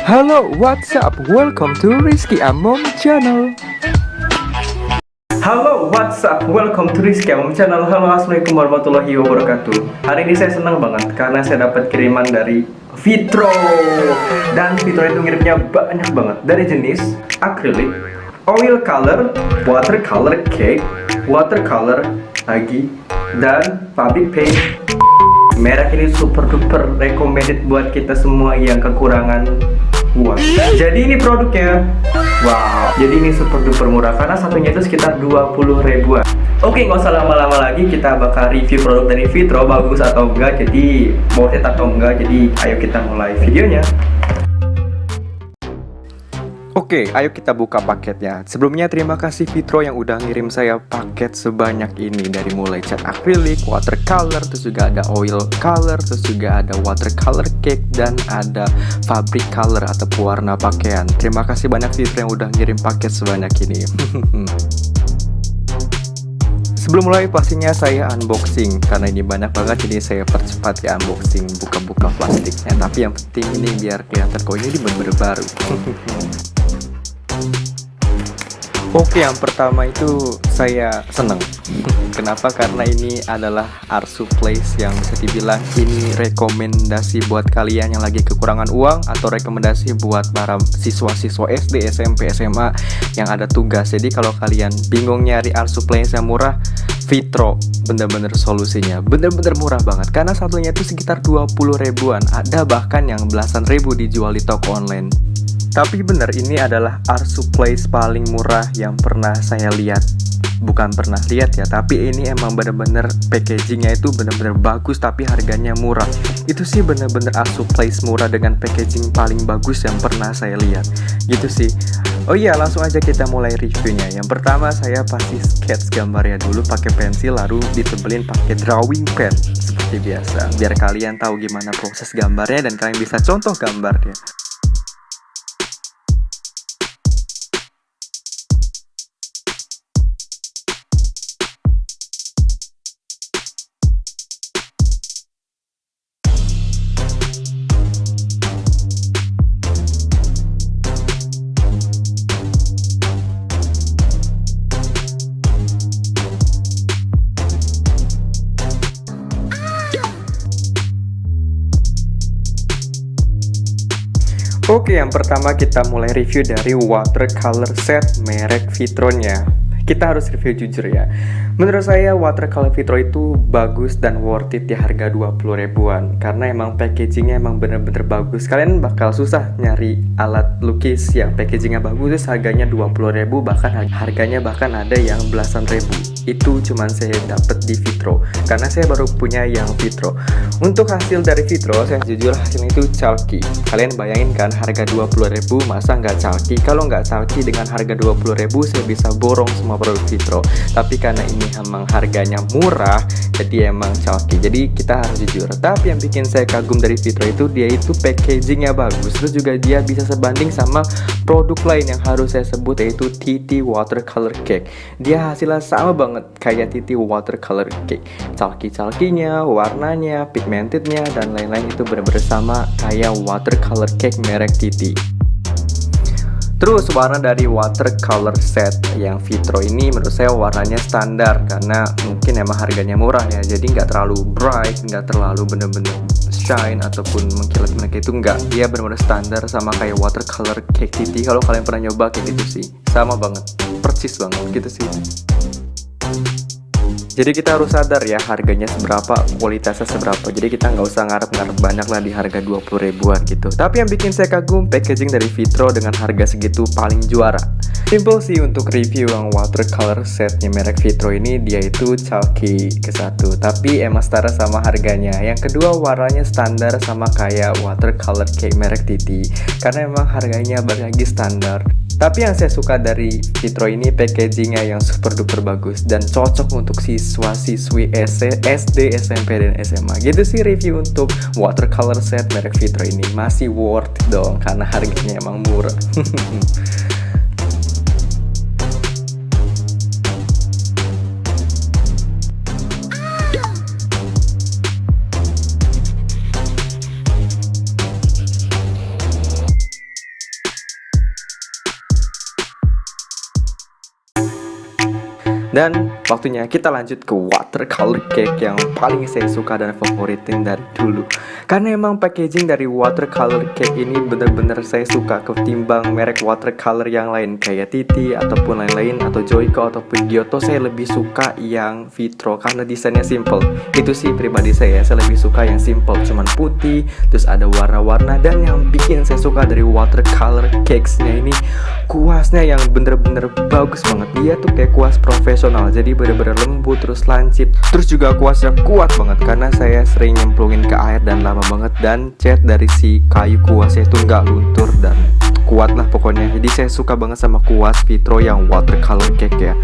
Halo, what's up? Welcome to Rizky Amom Channel. Halo, what's up? Welcome to Rizky Amom Channel. Halo, assalamualaikum warahmatullahi wabarakatuh. Hari ini saya senang banget karena saya dapat kiriman dari Vitro. Dan Vitro itu ngirimnya banyak banget dari jenis acrylic, oil color, watercolor cake, watercolor lagi, dan fabric paint. Merek ini super duper recommended buat kita semua yang kekurangan uang. Jadi ini produknya, wow, jadi ini super duper murah karena satunya itu sekitar 20 ribuan. Oke, nggak usah lama-lama lagi, kita bakal review produk dari Vitro, bagus atau enggak, jadi worth it atau enggak. Jadi ayo kita mulai videonya. Oke, ayo kita buka paketnya. Sebelumnya terima kasih Vitro yang udah ngirim saya paket sebanyak ini. Dari mulai cat akrilik, watercolor, terus juga ada oil color, terus juga ada watercolor cake, dan ada fabric color atau pewarna pakaian. Terima kasih banyak Vitro yang udah ngirim paket sebanyak ini. Sebelum mulai pastinya saya unboxing, karena ini banyak banget jadi saya percepat ya unboxing, buka-buka plastiknya. Tapi yang penting ini biar kelihatan kok ini bener-bener baru. Oke, yang pertama itu saya seneng. Kenapa? Karena ini adalah art supplies yang bisa dibilang ini rekomendasi buat kalian yang lagi kekurangan uang, atau rekomendasi buat para siswa-siswa SD, SMP, SMA yang ada tugas. Jadi kalau kalian bingung nyari art supplies yang murah, Vitro bener-bener solusinya. Bener-bener murah banget karena satunya itu sekitar 20 ribuan. Ada bahkan yang belasan ribu dijual di toko online. Tapi bener, ini adalah art supplies paling murah yang pernah saya lihat. Bukan pernah lihat ya, tapi ini emang bener-bener packagingnya itu bener-bener bagus tapi harganya murah. Itu sih bener-bener art supplies murah dengan packaging paling bagus yang pernah saya lihat. Gitu sih. Oh iya, langsung aja kita mulai reviewnya. Yang pertama saya pasti sketch gambarnya dulu pakai pensil, lalu ditebelin pakai drawing pen seperti biasa. Biar kalian tahu gimana proses gambarnya dan kalian bisa contoh gambarnya. Oke, yang pertama kita mulai review dari watercolor set merek Vitro-nya. Kita harus review jujur ya. Menurut saya watercolor Vitro itu bagus dan worth it di harga 20 ribuan. Karena emang packagingnya emang bener-bener bagus. Kalian bakal susah nyari alat lukis yang packagingnya bagus terus harganya 20 ribu, bahkan harganya bahkan ada yang belasan ribu. Itu cuman saya dapet di Vitro karena saya baru punya yang Vitro. Untuk hasil dari Vitro, saya jujur hasilnya itu chalky. Kalian bayangin kan harga 20 ribu masa nggak chalky? Kalau nggak chalky dengan harga 20 ribu saya bisa borong semua produk Vitro. Tapi karena ini emang harganya murah, jadi emang chalky. Jadi kita harus jujur. Tapi yang bikin saya kagum dari Vitro itu dia itu packagingnya bagus. Terus juga dia bisa sebanding sama produk lain yang harus saya sebut, yaitu TT Watercolor Cake. Dia hasilnya sama banget kayak TT Watercolor Cake. Chalky-chalkynya, warnanya, pigmentednya, dan lain-lain itu benar-benar sama kayak watercolor cake merek TT. Terus warna dari watercolor set yang Vitro ini menurut saya warnanya standar karena mungkin emang harganya murah ya. Jadi nggak terlalu bright, nggak terlalu bener-bener shine ataupun mengkilat-mengkilat, itu enggak. Dia bener-bener standar sama kayak watercolor cake TT. Kalau kalian pernah nyoba kayak gitu sih, sama banget, persis banget gitu sih. Jadi kita harus sadar ya harganya seberapa, kualitasnya seberapa. Jadi kita nggak usah ngarep-ngarep banyak lah di harga 20 ribuan gitu. Tapi yang bikin saya kagum packaging dari Vitro dengan harga segitu paling juara. Simple sih untuk review yang watercolor setnya merek Vitro ini, dia itu chalky ke satu, tapi emang setara sama harganya. Yang kedua warnanya standar sama kayak watercolor cake merek TT, karena emang harganya balik lagi standar. Tapi yang saya suka dari Vitro ini packagingnya yang super duper bagus dan cocok untuk siswa-siswi SD, SMP, dan SMA. Gitu sih review untuk watercolor set merek Vitro ini. Masih worth it dong karena harganya emang murah. Dan waktunya kita lanjut ke watercolor cake yang paling saya suka dan favoritin dari dulu. Karena emang packaging dari watercolor cake ini bener-bener saya suka ketimbang merek watercolor yang lain kayak Titi ataupun lain-lain, atau Joico ataupun Giotto. Saya lebih suka yang Vitro karena desainnya simple. Itu sih pribadi saya lebih suka yang simple, cuman putih, terus ada warna-warna. Dan yang bikin saya suka dari watercolor cakes-nya ini, kuasnya yang bener-bener bagus banget. Dia tuh kayak kuas profesional, jadi bener-bener lembut terus lancip. Terus juga kuasnya kuat banget karena saya sering nyemplungin ke air dan lama banget. Dan cat dari si kayu kuasnya itu nggak luntur dan kuat lah pokoknya. Jadi saya suka banget sama kuas Vitro yang watercolor cake ya.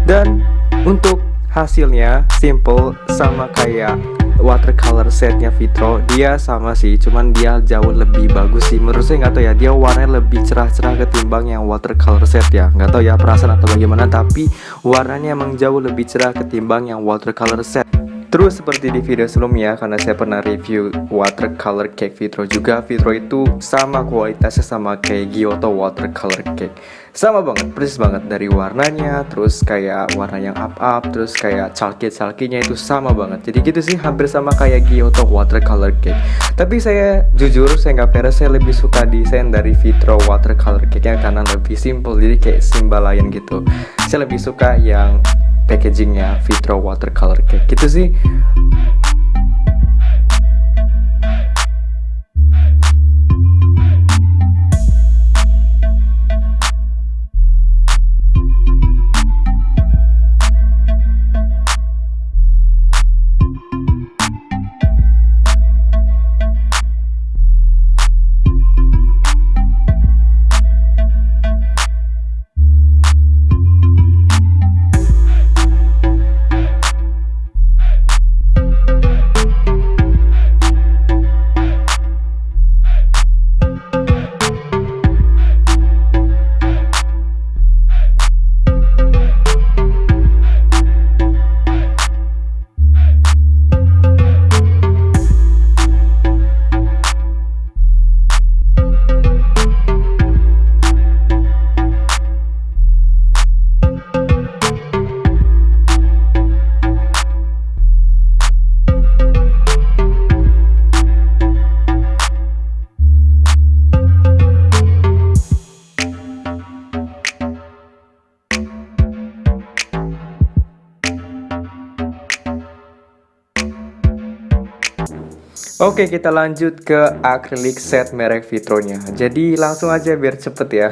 Dan untuk hasilnya simple sama kayak watercolor setnya Vitro, dia sama sih, cuman dia jauh lebih bagus sih menurut saya. Nggak tahu ya, dia warnanya lebih cerah-cerah ketimbang yang watercolor set ya. Nggak tahu ya perasaan atau bagaimana, tapi warnanya emang jauh lebih cerah ketimbang yang watercolor set. Terus seperti di video sebelumnya, karena saya pernah review watercolor cake Vitro juga, Vitro itu sama kualitasnya sama kayak Giotto watercolor cake. Sama banget, persis banget dari warnanya, terus kayak warna yang up-up, terus kayak calkit-calkitnya itu sama banget. Jadi gitu sih, hampir sama kayak Giotto watercolor cake. Tapi saya jujur, saya nggak peres, saya lebih suka desain dari Vitro watercolor cake-nya karena lebih simple, jadi kayak simbalayan gitu. Saya lebih suka yang packagingnya Vitro watercolor cake gitu sih. Oke, kita lanjut ke acrylic set merek Vitronya. Jadi langsung aja biar cepet ya.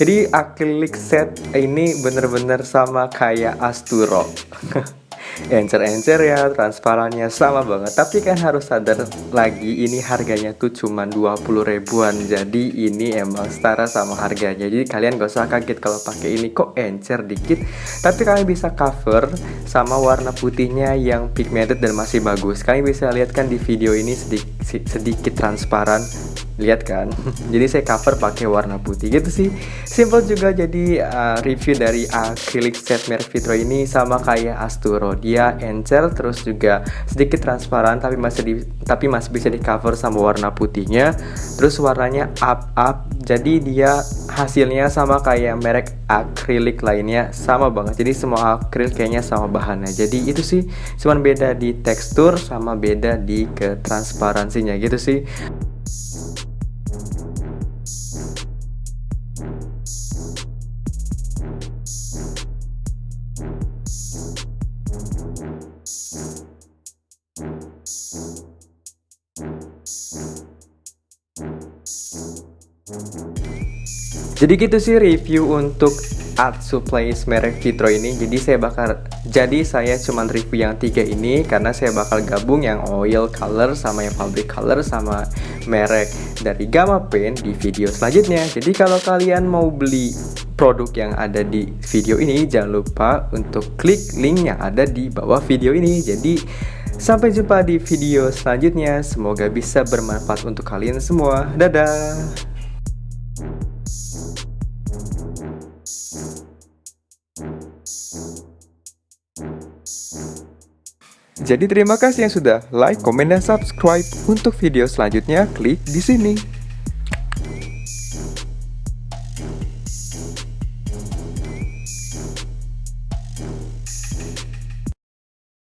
Jadi acrylic set ini bener-bener sama kayak Asturo. Encer-encer ya, transparannya sama banget. Tapi kan harus sadar lagi, ini harganya tuh cuma 20 ribuan. Jadi ini emang setara sama harganya. Jadi kalian gak usah kaget kalau pakai ini kok encer dikit. Tapi kalian bisa cover sama warna putihnya yang pigmented dan masih bagus. Kalian bisa lihat kan di video ini sedikit transparan. Lihat kan? Jadi saya cover pakai warna putih gitu sih. Simple juga. Jadi review dari acrylic set merek Vitro ini sama kayak Asturo. Dia encer terus juga sedikit transparan tapi masih bisa di cover sama warna putihnya. Terus warnanya up. Jadi dia hasilnya sama kayak merek acrylic lainnya, sama banget. Jadi semua acrylic kayaknya sama bahannya. Jadi itu sih, cuman beda di tekstur sama beda di ketransparansinya gitu sih. Jadi gitu sih review untuk art supplies merek Vitro ini. Jadi saya cuman review yang 3 ini karena saya bakal gabung yang oil color sama yang fabric color sama merek dari Gamma Paint di video selanjutnya. Jadi kalau kalian mau beli produk yang ada di video ini, jangan lupa untuk klik link yang ada di bawah video ini. Jadi sampai jumpa di video selanjutnya. Semoga bisa bermanfaat untuk kalian semua. Dadah. Jadi terima kasih yang sudah like, komen, dan subscribe. Untuk video selanjutnya klik di sini.